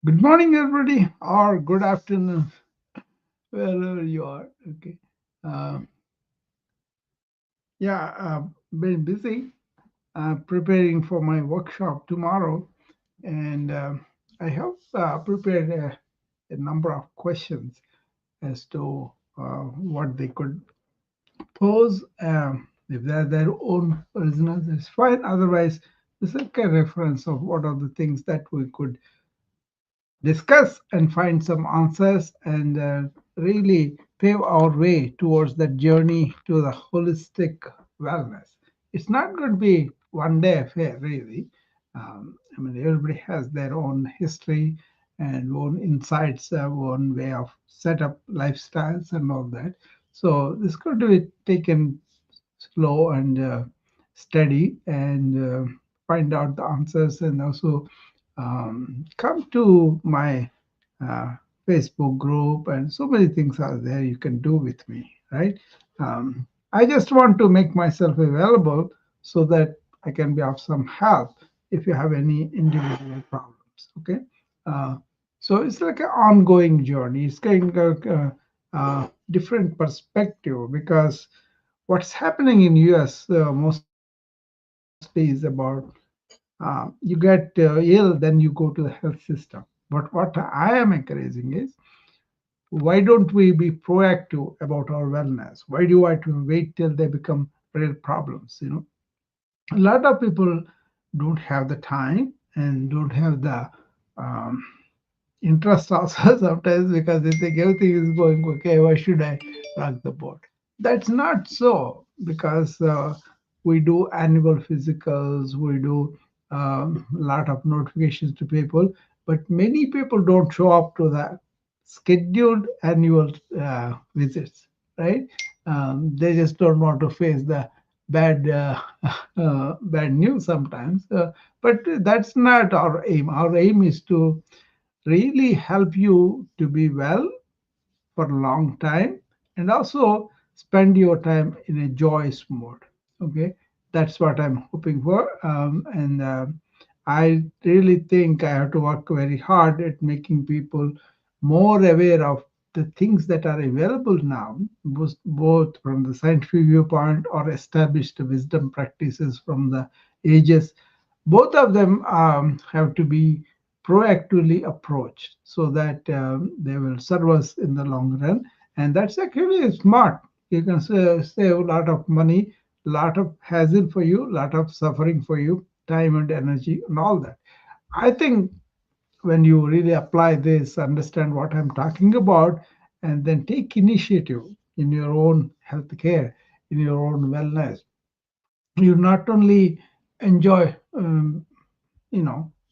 Good morning, everybody, or good afternoon, wherever you are. Okay. Uh, yeah, been busy preparing for my workshop tomorrow, and I have prepared a number of questions as to what they could pose. If they're their own originals, it's fine. Otherwise, this is like a reference of what are the things that we could discuss and find some answers and really pave our way towards that journey to the holistic wellness. It's not going to be one day affair, really. I mean, everybody has their own history and own insights, own way of set up lifestyles and all that. So this is going to be taken slow and steady and find out the answers and also come to my uh, Facebook group, and so many things are there you can do with me, right? I just want to make myself available so that I can be of some help if you have any individual problems, okay? Uh, so it's like an ongoing journey. It's kind of different perspective because what's happening in US mostly is about you get ill, then you go to the health system. But what I am encouraging is why don't we be proactive about our wellness? Why do I have to wait till they become real problems? A lot of people don't have the time and don't have the um, interest also sometimes because they think everything is going okay. Why should I rock the boat? That's not so because we do annual physicals, we do a lot of notifications to people, but many people don't show up to the scheduled annual visits, right? They just don't want to face the bad bad news sometimes. But that's not our aim. Our aim is to really help you to be well for a long time and also spend your time in a joyous mode. Okay, that's what I'm hoping for. And I really think I have to work very hard at making people more aware of the things that are available now, both from the scientific viewpoint or established wisdom practices from the ages. Both of them have to be proactively approached so that they will serve us in the long run. And that's actually smart. You can save a lot of money, a lot of hassle for you, a lot of suffering for you, time and energy, and all that. I think when you really apply this, understand what I'm talking about, and then take initiative in your own health care, in your own wellness, you not only enjoy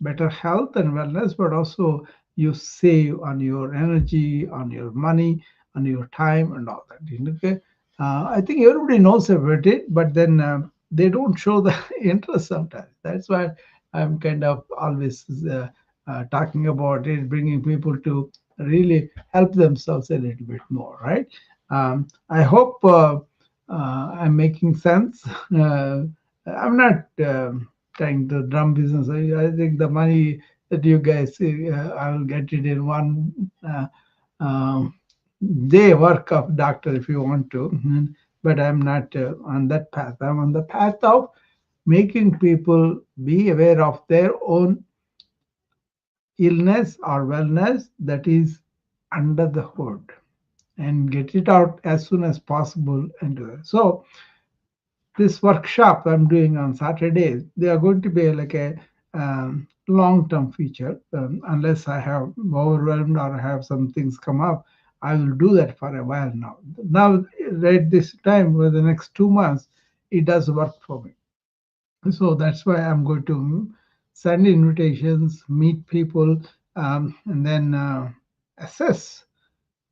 better health and wellness, but also you save on your energy, on your money, on your time and all that. Okay. I think everybody knows about it, but then they don't show the interest sometimes. That's why I'm kind of always talking about it, bringing people to really help themselves a little bit more, right? I hope I'm making sense. I'm not trying to drum business. I think the money that you guys see, I will get it in one um, day work of doctor if you want to. But I'm not on that path. I'm on the path of making people be aware of their own illness or wellness that is under the hood and get it out as soon as possible and do that. So this workshop I'm doing on Saturdays, they are going to be like a long-term feature. Unless I have overwhelmed or have some things come up, I will do that for a while now. Now, right this time, for the next 2 months, it does work for me. So that's why I'm going to send invitations, meet people, and then assess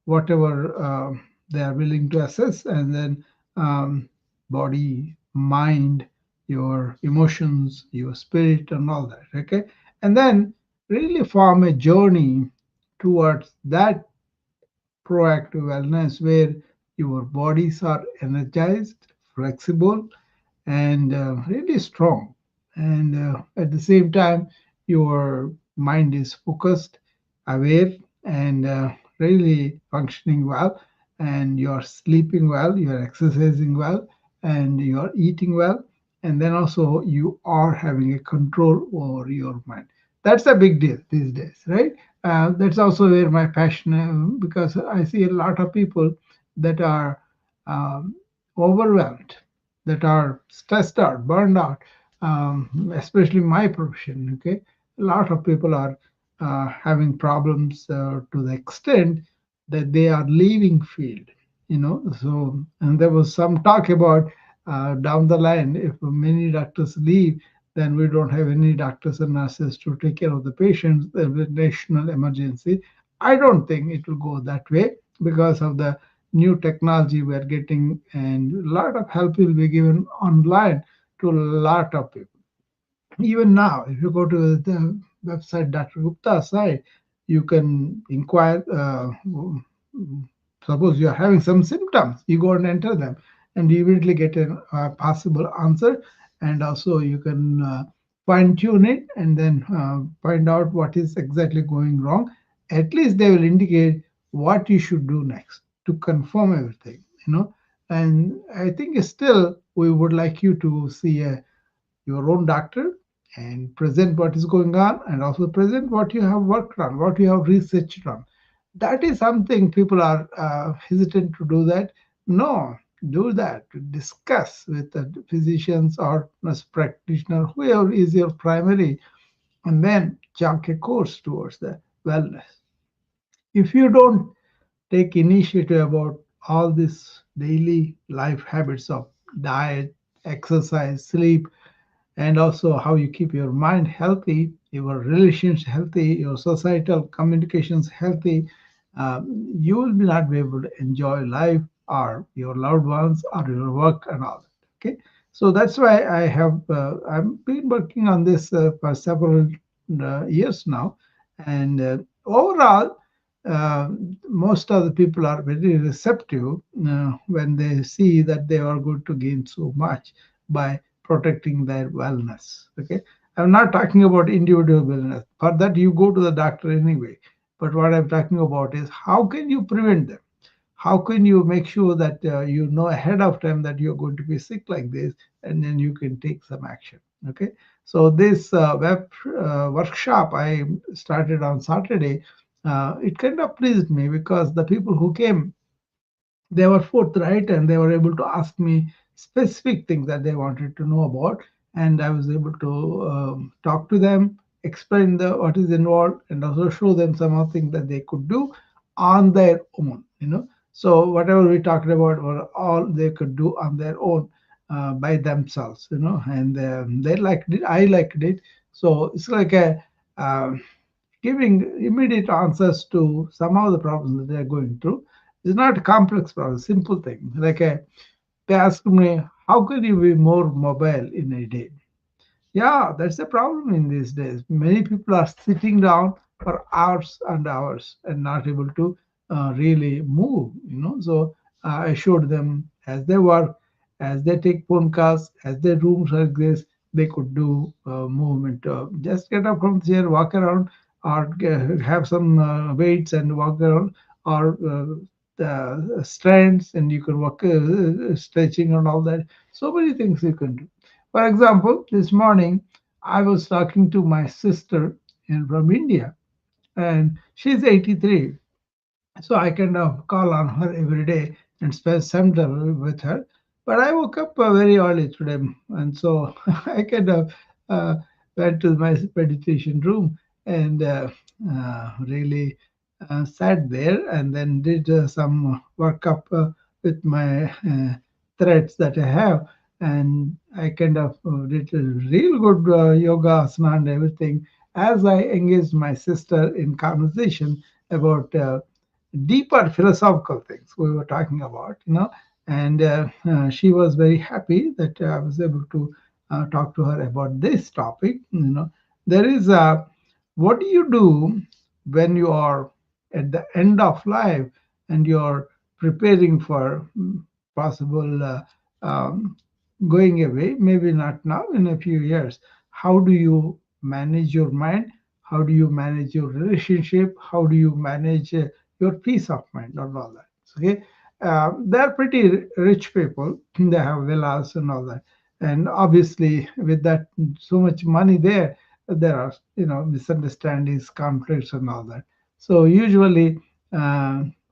whatever they are willing to assess, and then um, body, mind, your emotions, your spirit, and all that. Okay, and then really form a journey towards that proactive wellness where your bodies are energized, flexible, and really strong. And at the same time, your mind is focused, aware and really functioning well, and you're sleeping well, you're exercising well, and you're eating well, and then also you are having a control over your mind. That's a big deal these days, right? That's also where my passion, because I see a lot of people that are um, overwhelmed, that are stressed out, burned out, especially my profession. Okay, a lot of people are having problems to the extent that they are leaving field. So and there was some talk about down the line, if many doctors leave, then we don't have any doctors and nurses to take care of the patients. There's a national emergency. I don't think it will go that way because of the new technology we're getting, and a lot of help will be given online to a lot of people. Even now, if you go to the website Dr. Gupta's site, you can inquire. Suppose you are having some symptoms, you go and enter them, and you immediately get a possible answer. And also, you can fine tune it and then find out what is exactly going wrong. At least they will indicate what you should do next to confirm everything. And I think still we would like you to see your own doctor and present what is going on, and also present what you have worked on, what you have researched on. That is something people are hesitant to do that. No, do that. Discuss with the physicians or nurse practitioner, whoever is your primary, and then chart a course towards the wellness. If you don't take initiative about all these daily life habits of diet, exercise, sleep, and also how you keep your mind healthy, your relations healthy, your societal communications healthy, you will not be able to enjoy life or your loved ones or your work and all that. Okay, so that's why I've been working on this for several years now, and overall. Uh, Most of the people are very receptive when they see that they are going to gain so much by protecting their wellness. Okay, I'm not talking about individual wellness. For that, you go to the doctor anyway. But what I'm talking about is how can you prevent them? How can you make sure that you know ahead of time that you're going to be sick like this, and then you can take some action. Okay, so this web workshop I started on Saturday, it kind of pleased me because the people who came, they were forthright and they were able to ask me specific things that they wanted to know about, and I was able to talk to them, explain the what is involved, and also show them some of the things that they could do on their own. So whatever we talked about were all they could do on their own, by themselves. And they liked it, I liked it. So it's like a giving immediate answers to some of the problems that they're going through. It's not a complex problem, simple thing. Like they asked me, how can you be more mobile in a day? Yeah, that's a problem in these days. Many people are sitting down for hours and hours and not able to really move. So I showed them as they work, as they take phone calls, as their rooms like this, they could do movement. Just get up from the chair, walk around, or have some weights and walk around, or strands, and you can walk, stretching and all that. So many things you can do. For example, this morning I was talking to my sister from India, and she's 83. So I kind of call on her every day and spend some time with her. But I woke up very early today, and so I kind of uh, went to my meditation room and really sat there and then did some workup with my threads that I have. And I kind of did a real good yoga asana and everything as I engaged my sister in conversation about deeper philosophical things we were talking about. And she was very happy that I was able to talk to her about this topic. There is a what do you do when you are at the end of life and you're preparing for possible going away, maybe not now, in a few years. How do you manage your mind? how do you manage your relationship, how do you manage your peace of mind and all that. Okay, they're pretty rich people. They have villas and all that, and obviously with that so much money there, there are misunderstandings, conflicts, and all that. So usually.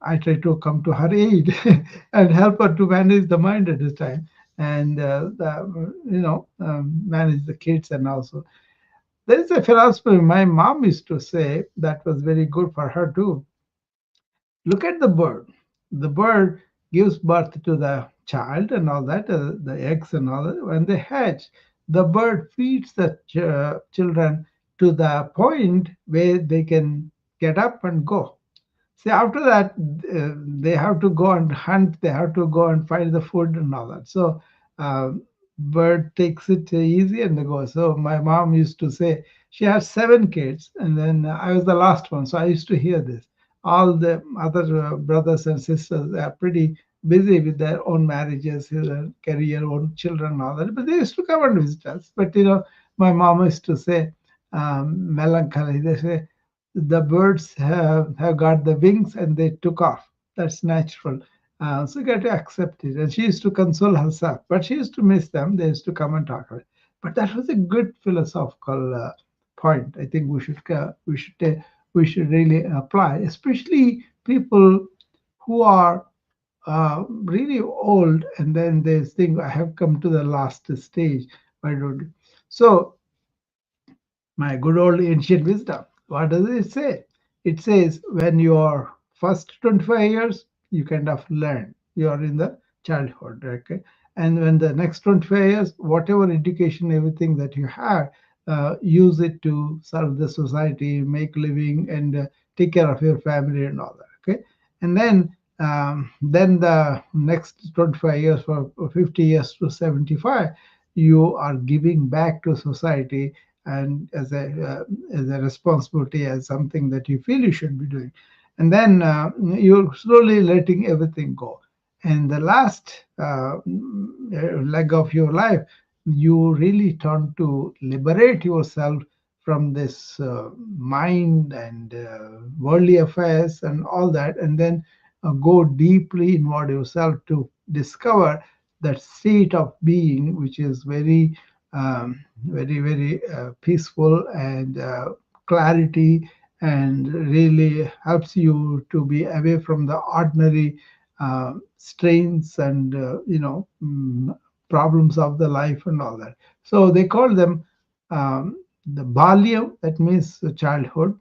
I try to come to her aid and help her to manage the mind at this time and manage the kids. And also there is a philosophy my mom used to say that was very good for her too. Look at the bird gives birth to the child and all that, the eggs and all that. When they hatch, the bird feeds the children to the point where they can get up and go. See, after that, they have to go and hunt. They have to go and find the food and all that. So, bird takes it easy and they go. So, my mom used to say she has 7 kids, and then I was the last one. So, I used to hear this. All the other brothers and sisters are pretty busy with their own marriages, career, own children, and all that. But they used to come and visit us. But my mom used to say, melancholy. They say the birds have got the wings and they took off. That's natural. So you got to accept it. And she used to console herself, but she used to miss them. They used to come and talk about it. But that was a good philosophical point. I think we should really apply, especially people who are really old, and then they think I have come to the last stage. Why don't you? So my good old ancient wisdom. What does it say? It says when you are first 25 years, you kind of learn. You are in the childhood, okay? And when the next 25 years, whatever education, everything that you have, use it to serve the society, make living, and take care of your family and all that, okay? And then the next 25 years, for 50 years to 75, you are giving back to society and as a responsibility, as something that you feel you should be doing. And then you're slowly letting everything go. And the last leg of your life, you really turn to liberate yourself from this mind and worldly affairs and all that, and then go deeply inward yourself to discover that state of being, which is very peaceful and clarity, and really helps you to be away from the ordinary strains and problems of the life and all that. So they call them the balyam, that means childhood,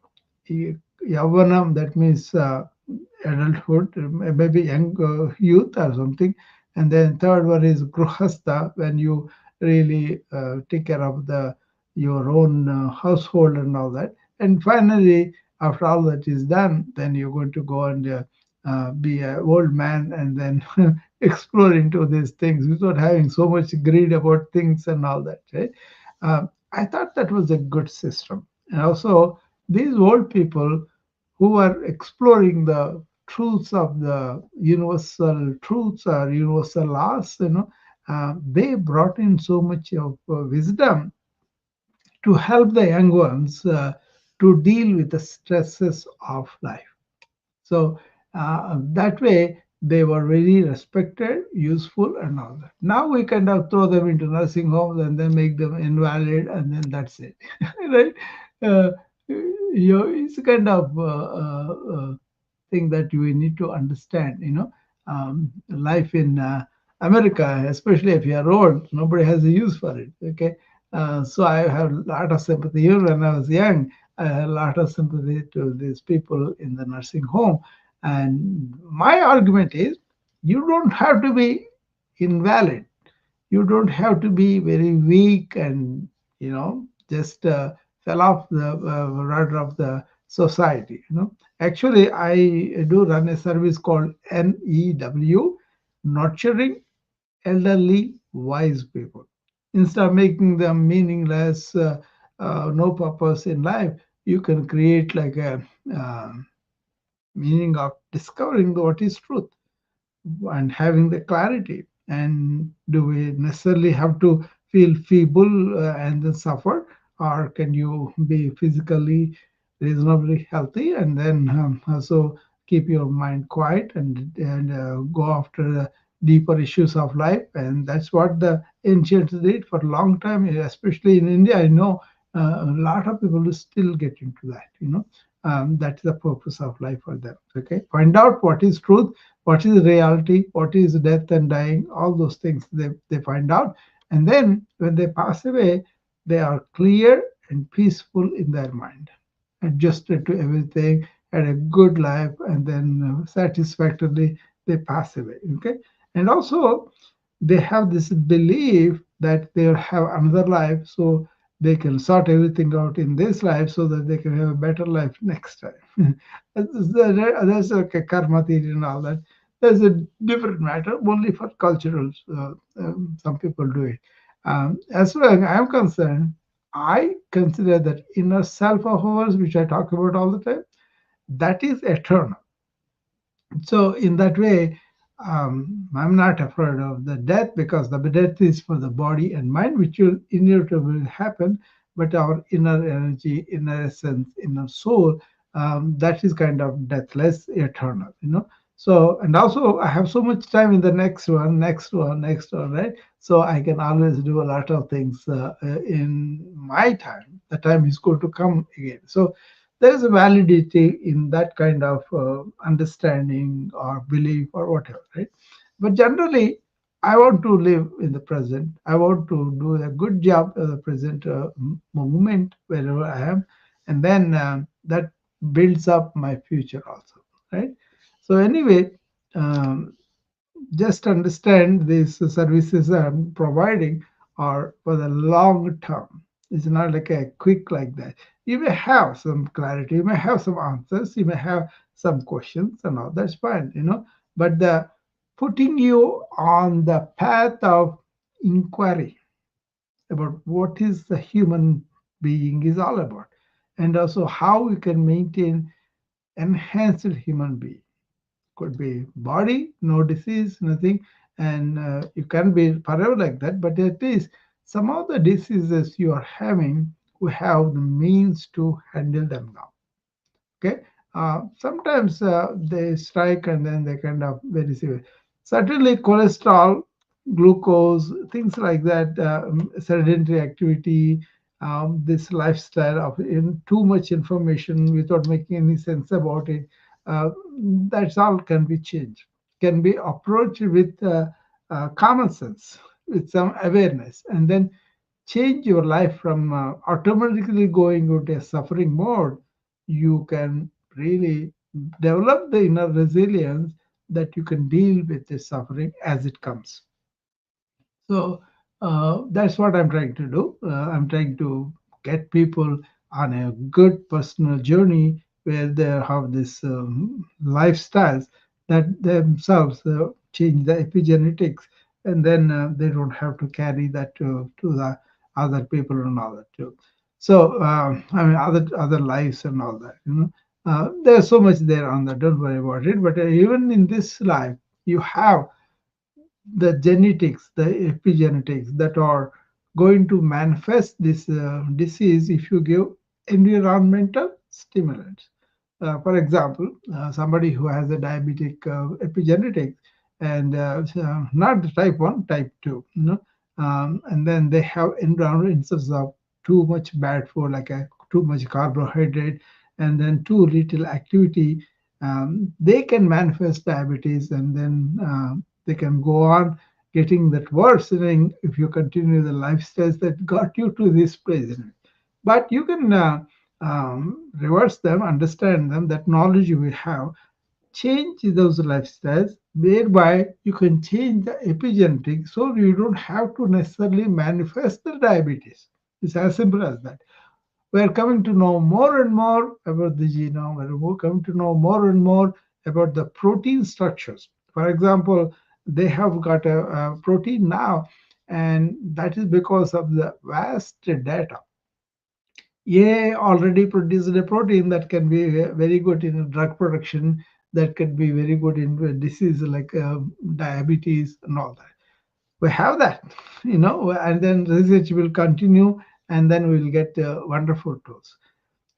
yavanam, that means adulthood, maybe young youth or something. And then third one is gruhastha, when you really take care of the your own household and all that. And finally, after all that is done, then you're going to go and be an old man and then explore into these things without having so much greed about things and all that. Right? I thought that was a good system. And also, these old people who are exploring the truths of the universal truths or universal laws, they brought in so much of wisdom to help the young ones to deal with the stresses of life. So that way they were very respected, useful, and all that. Now we kind of throw them into nursing homes and then make them invalid, and then that's it, right? Uh, it's a kind of thing that we need to understand. Life in America, especially if you are old, nobody has a use for it. Okay, so I have a lot of sympathy. Even when I was young, I had a lot of sympathy to these people in the nursing home. And my argument is, you don't have to be invalid. You don't have to be very weak and just fell off the rudder of the society. Actually, I do run a service called NEW, Nurturing Elderly Wise People. Instead of making them meaningless, no purpose in life, you can create like a meaning of discovering what is truth and having the clarity. And do we necessarily have to feel feeble and then suffer? or can you be physically reasonably healthy and then also keep your mind quiet and go after the deeper issues of life? And that's what the ancients did for a long time, especially in India. I know a lot of people will still get into that. That's the purpose of life for them. Okay, find out what is truth, what is reality, what is death and dying, all those things they find out. And then when they pass away, they are clear and peaceful in their mind, adjusted to everything, had a good life, and then satisfactorily they pass away. Okay, and also they have this belief that they'll have another life, so they can sort everything out in this life so that they can have a better life next time. That's like a karma theory and all that. That's a different matter, only for cultural. Some people do it. As far as I'm concerned, I consider that inner self of ours, which I talk about all the time, that is eternal. So in that way, I'm not afraid of the death, because the death is for the body and mind, which will inevitably happen. But our inner energy, inner essence, inner soul, that is kind of deathless, eternal. So, and also I have so much time in the next one, next one, next one, right? So I can always do a lot of things in my time. The time is going to come again. So there is a validity in that kind of understanding or belief or whatever, right? But generally, I want to live in the present. I want to do a good job of the present moment wherever I am, and then that builds up my future also, right? So anyway, um, just understand these services I'm providing are for the long term. It's not like a quick like that. You may have some clarity, you may have some answers, you may have some questions and all. That's fine. But the putting you on the path of inquiry about what is the human being is all about, and also how we can maintain enhanced human being. Could be body, no disease, nothing, and you can be forever like that. But at least some of the diseases you are having, we have the means to handle them now. Okay, sometimes they strike and then they kind of very severe. Certainly, cholesterol, glucose, things like that, sedentary activity, this lifestyle of too much information without making any sense about it. Uh, that's all can be changed, can be approached with common sense, with some awareness, and then change your life from automatically going into a suffering mode. You can really develop the inner resilience that you can deal with the suffering as it comes. So that's what I'm trying to do. I'm trying to get people on a good personal journey where they have this lifestyles that themselves change the epigenetics, and then they don't have to carry that to the other people and all that too. So I mean, other lives and all that. There's so much there on that. Don't worry about it. But even in this life, you have the genetics, the epigenetics that are going to manifest this disease if you give environmental stimulants. For example, somebody who has a diabetic epigenetic and not the type 1, type 2, and then they have environmental instances of too much bad food, like too much carbohydrate, and then too little activity. They can manifest diabetes, and then they can go on getting that worsening if you continue the lifestyles that got you to this place. But you can reverse them, understand them, that knowledge you will have, change those lifestyles, whereby you can change the epigenetic so you don't have to necessarily manifest the diabetes. It's as simple as that. We are coming to know more and more about the genome. We're coming to know more and more about the protein structures. For example, they have got a protein now, and that is because of the vast data. A already produced a protein that can be very good in drug production, that can be very good in disease like diabetes and all that. We have that, and then research will continue, and then we'll get wonderful tools.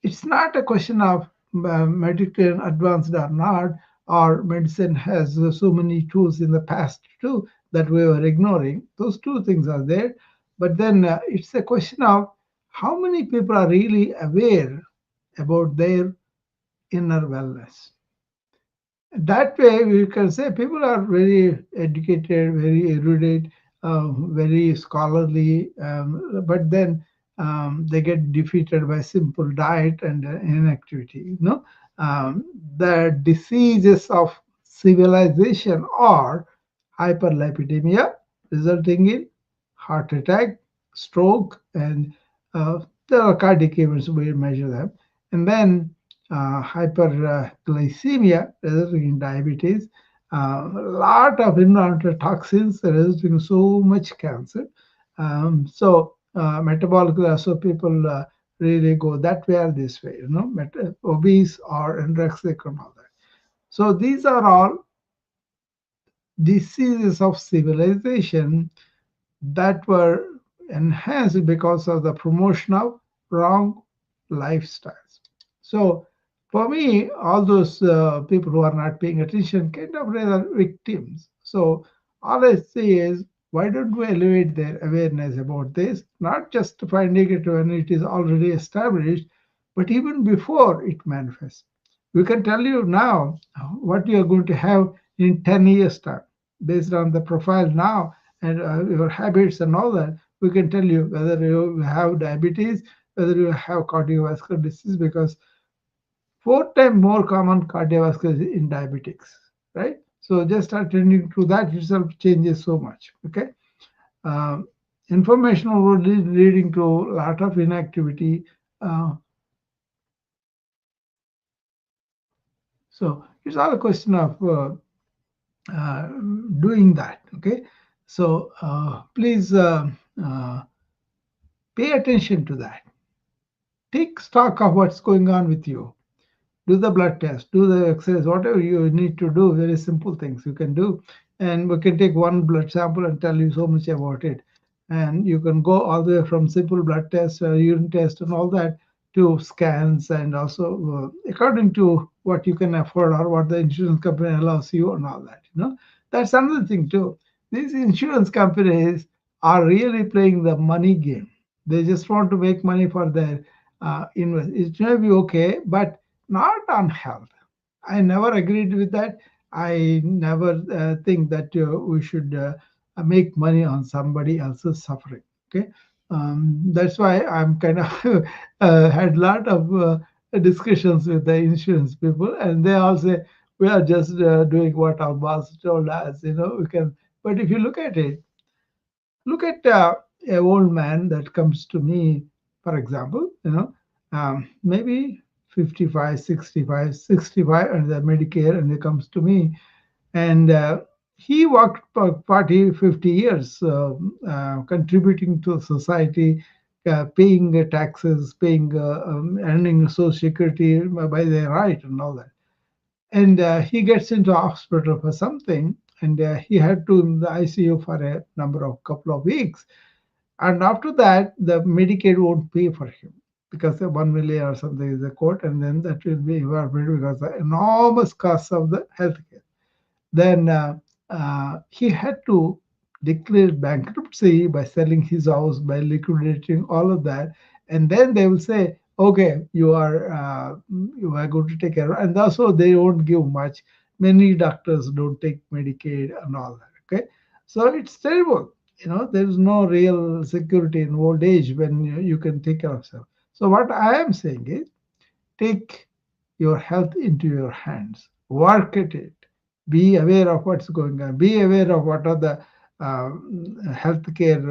It's not a question of medical advanced or not, or medicine has so many tools in the past too that we were ignoring. Those two things are there. But then it's a question of how many people are really aware about their inner wellness. That way we can say people are very educated, very erudite, very scholarly, but then they get defeated by simple diet and inactivity. The diseases of civilization are hyperlipidemia, resulting in heart attack, stroke, and there are cardiac events. We measure them, and then hyperglycemia resulting in diabetes, a lot of environmental toxins resulting in so much cancer. Metabolic, so people really go that way or this way, obese or anorexic and all that. So these are all diseases of civilization that were enhanced because of the promotion of wrong lifestyles. So, for me, all those people who are not paying attention kind of rather victims. So, all I say is, why don't we elevate their awareness about this? Not just finding it when it is already established, but even before it manifests. We can tell you now what you are going to have in 10 years' time based on the profile now and your habits and all that. We can tell you whether you have diabetes, whether you have cardiovascular disease, because four times more common cardiovascular disease in diabetics, right? So just attending to that itself changes so much. Okay, um, information overload leading to a lot of inactivity. Uh, so it's all a question of uh, doing that. Okay, so please pay attention to that. Take stock of what's going on with you. Do the blood test, do the exercise, whatever you need to do, very simple things you can do. And we can take one blood sample and tell you so much about it. And you can go all the way from simple blood test, urine test, and all that to scans, and also according to what you can afford or what the insurance company allows you and all that. That's another thing too. These insurance companies are really playing the money game. They just want to make money for their invest. It may be okay, but not on health. I never agreed with that. I never think that we should make money on somebody else's suffering. Okay, that's why I'm kind of had a lot of discussions with the insurance people, and they all say we are just doing what our boss told us. We can. But if you look at it, look at a old man that comes to me, for example, maybe 55, 65, 65 and the Medicare, and he comes to me, and he worked for 40, 50 years, contributing to society, paying taxes, paying, earning social security by their right and all that. And he gets into hospital for something, and he had to in the ICU for a number of couple of weeks, and after that, the Medicaid won't pay for him because the 1 million or something is the quote, and then that will be evaporated because the enormous cost of the healthcare. Then he had to declare bankruptcy by selling his house, by liquidating all of that, and then they will say, "Okay, you are going to take care." And also, they won't give much. Many doctors don't take Medicaid and all that. Okay, so it's terrible. There is no real security in old age when you can take care of yourself. So what I am saying is, take your health into your hands, work at it, be aware of what's going on, be aware of what are the healthcare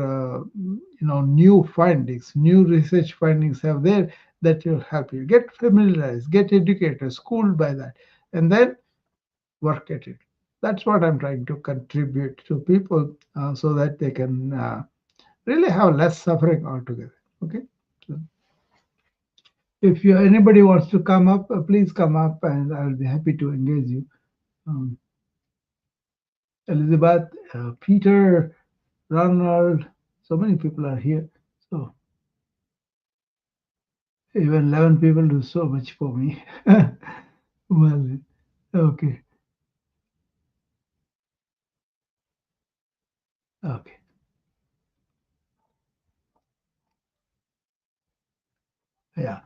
new findings, new research findings have there that will help you get familiarized, get educated, schooled by that, and then work at it. That's what I'm trying to contribute to people, so that they can really have less suffering altogether. Okay, so if anybody wants to come up, please come up, and I'll be happy to engage you. Um, Elizabeth, Peter, Ronald, so many people are here. So Even 11 people do so much for me. Well, okay, okay. Yeah.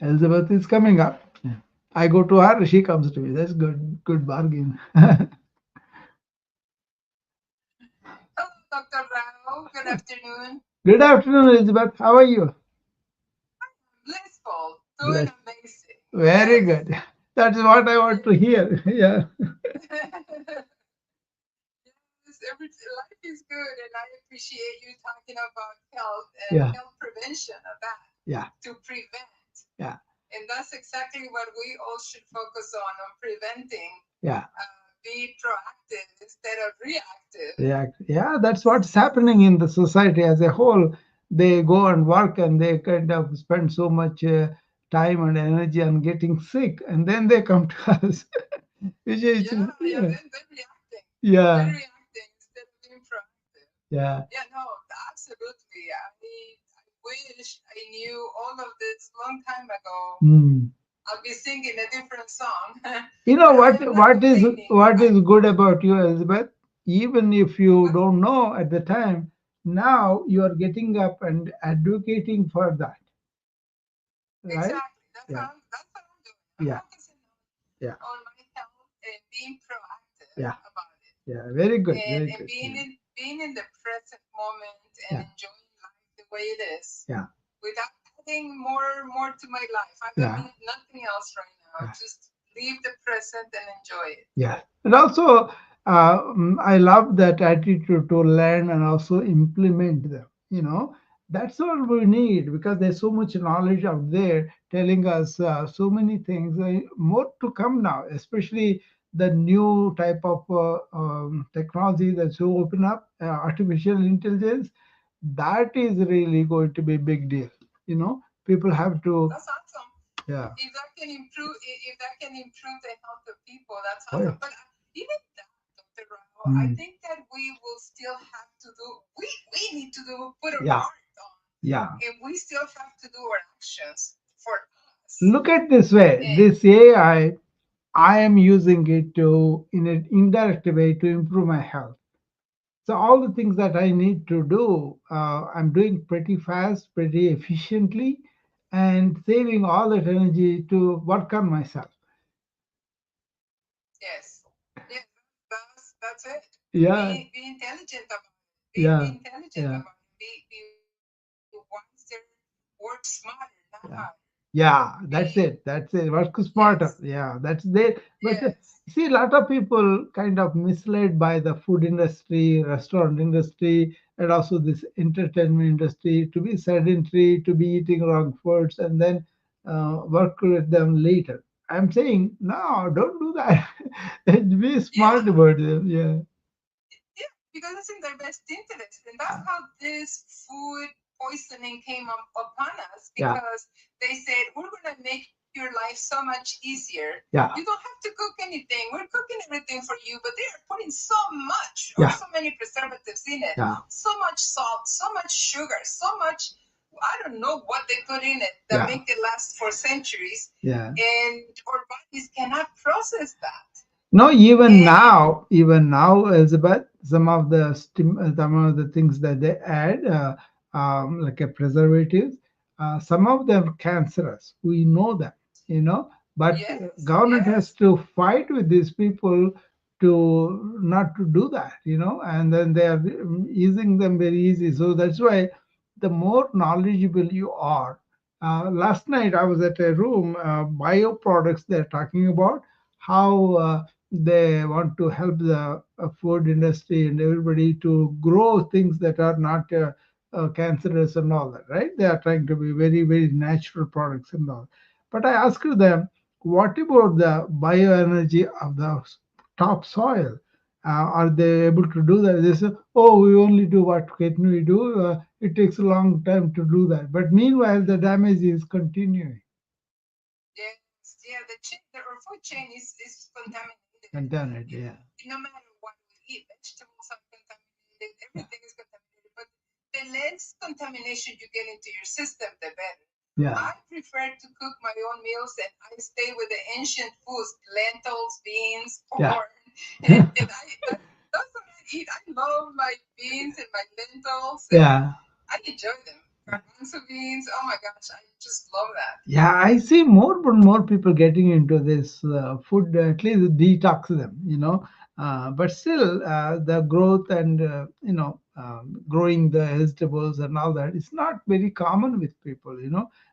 Elizabeth is coming up. Yeah. I go to her, she comes to me. That's good. Good bargain. Hello, Dr. Rao. Good afternoon. Good afternoon, Elizabeth. How are you? Blissful. Doing Blessed. amazing. Very Yes. good. That's what I want to hear. Yeah. Yes, life is good, and I appreciate you talking about health and Yeah. health prevention of that Yeah. to prevent. Yeah. And that's exactly what we all should focus on preventing. Yeah. Be proactive instead of reactive. Yeah. Yeah. That's what's happening in the society as a whole. They go and work and they kind of spend so much time and energy on getting sick, and then they come to us. Yeah, yeah, Yeah. then reacting. Yeah. Then reacting instead of being proactive. Yeah. Yeah, no, absolutely. I wish I knew all of this long time ago. Hmm. I'll be singing a different song, You but know I am not complaining. what is good about you, Elizabeth? Even if you What, don't know at the time, now you are getting up and advocating for that, right? exactly. Yeah, That's what I'm doing. I'm yeah, focusing yeah, on my health and being proactive yeah, about it, yeah. Very good, and very good. Yeah, being in the present moment and yeah, enjoying life the way it is, yeah, without adding more to my life. I don't yeah. need nothing else right now. Yeah. Just live the present and enjoy it. Yeah. And also, I love that attitude to learn and also implement them. That's all we need because there's so much knowledge out there telling us so many things. More to come now, especially the new type of technology that's so open up, artificial intelligence. That is really going to be a big deal. People have to, That's awesome. yeah. If that can improve the health of people, that's Oh, yeah. awesome. But even that, Dr. Rao, I Mm. think that we will still have to do. We need to put our Yeah. part on, Yeah. and we still have to do our actions for us. Look at this way. And This I am using it to, in an indirect way, to improve my health. So all the things that I need to do, I'm doing pretty fast, pretty efficiently, and saving all that energy to work on myself. yes, yes, that's it. Yeah, Be intelligent about it. Be yeah, intelligent yeah. about it. Be wiser. Work smarter, not harder. Yeah. Yeah, Be that's it. That's it. Work yes, smarter. Yeah, that's there. But yes. see, a lot of people kind of misled by the food industry, restaurant industry, and also this entertainment industry to be sedentary, to be eating wrong foods, and then work with them later. I'm saying, no, don't do that. Be Yeah, smart about it. Yeah. yeah, because it's in their best interest. And that's how this food poisoning came upon us, Yeah. because they said, we're going to make your life so much easier. Yeah. You don't have to cook anything. We're cooking everything for you, but they are putting so much or Yeah. so many preservatives in it, Yeah. so much salt, so much sugar, so much. I don't know what they put in it that Yeah. make it last for centuries, Yeah. and our bodies cannot process that. No, And even now, Elizabeth, some of the things that they add, like a preservatives, some of them cancerous. We know that, but yes, government has yes, to fight with these people to not to do that, and then they are using them very easy. So that's why the more knowledgeable you are. Last night I was at a room, bio products they're talking about how. They want to help the food industry and everybody to grow things that are not cancerous and all that, right? They are trying to be very, very natural products and all. But I asked them, what about the bioenergy of the topsoil? Are they able to do that? They say, oh, we only do what can we do. It takes a long time to do that. But meanwhile, the damage is continuing. yes, yeah. Our food chain is contaminated. Contaminate, yeah. No matter what we eat, vegetables are contaminated. Everything is contaminated. But the less contamination you get into your system, the better. Yeah. I prefer to cook my own meals, and I stay with the ancient foods: lentils, beans, Yeah. corn, and that's what I eat. I love my beans and my lentils, and Yeah. I enjoy them. Garbanzo beans, oh my gosh, I just love that. Yeah, I see more and more people getting into this food, at least detox them, but still, the growth and, growing the vegetables and all that is not very common with people,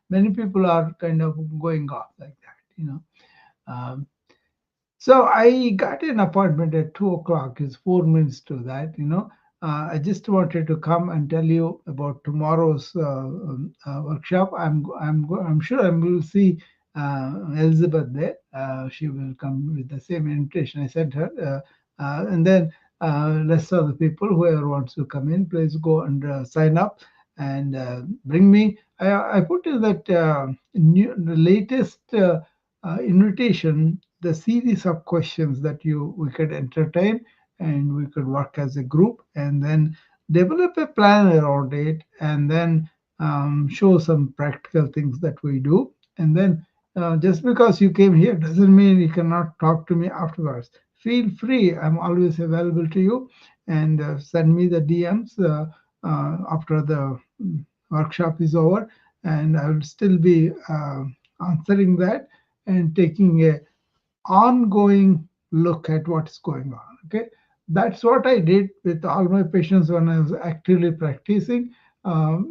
Many people are kind of going off like that. Um, so I got an appointment at 2 o'clock. It's 4 minutes to that. I just wanted to come and tell you about tomorrow's workshop. I'm sure I will see Elizabeth there. She will come with the same invitation I sent her. And then rest of the people, whoever wants to come in, please go and sign up and bring me. I put in that the latest. Invitation, the series of questions that you we could entertain and we could work as a group and then develop a plan around it and then show some practical things that we do and then just because you came here doesn't mean you cannot talk to me afterwards. Feel free, I'm always available to you, and send me the DMs after the workshop is over, and I will still be answering that and taking a ongoing look at what's going on. Okay, that's what I did with all my patients when I was actively practicing,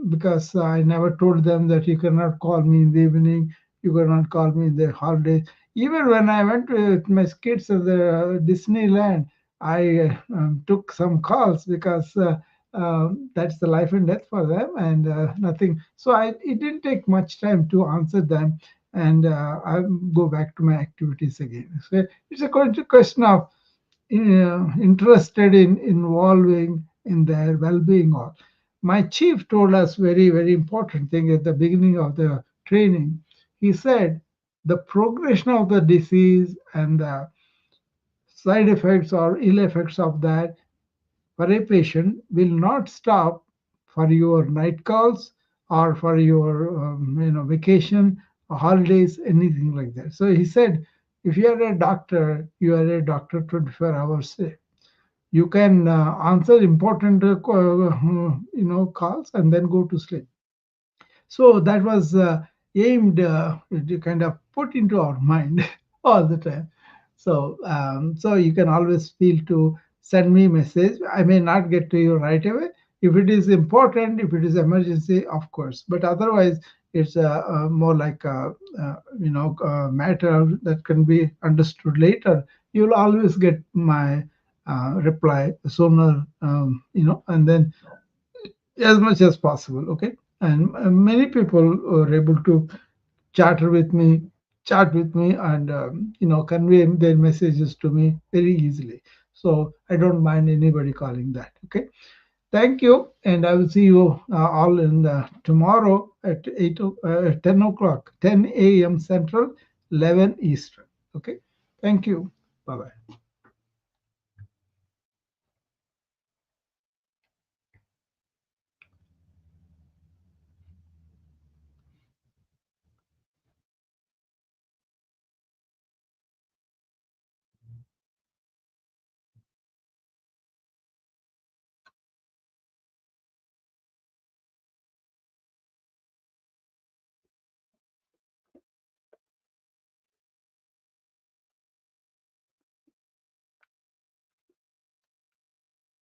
because I never told them that you cannot call me in the evening, you cannot call me in the holidays. Even when I went with my kids to the Disneyland, I took some calls because that's the life and death for them, and nothing. So it didn't take much time to answer them, and I go back to my activities again. So it's a question of interested in involving in their well-being. Or my chief told us very important thing at the beginning of the training. He said the progression of the disease and the side effects or ill effects of that for a patient will not stop for your night calls or for your vacation or holidays, anything like that. So he said, if you are a doctor, you are a doctor 24 hours a day. You can answer important calls and then go to sleep. So that was aimed to kind of put into our mind all the time. So you can always feel to send me message. I may not get to you right away. If it is important, if it is emergency, of course. But otherwise, it's more like a matter that can be understood later. You'll always get my reply sooner, and then as much as possible. Okay, and many people are able to chat with me and convey their messages to me very easily. So I don't mind anybody calling that. Okay, thank you, and I will see you all in tomorrow at 10 o'clock, 10 a.m. Central, 11 Eastern. Okay, thank you. Bye bye.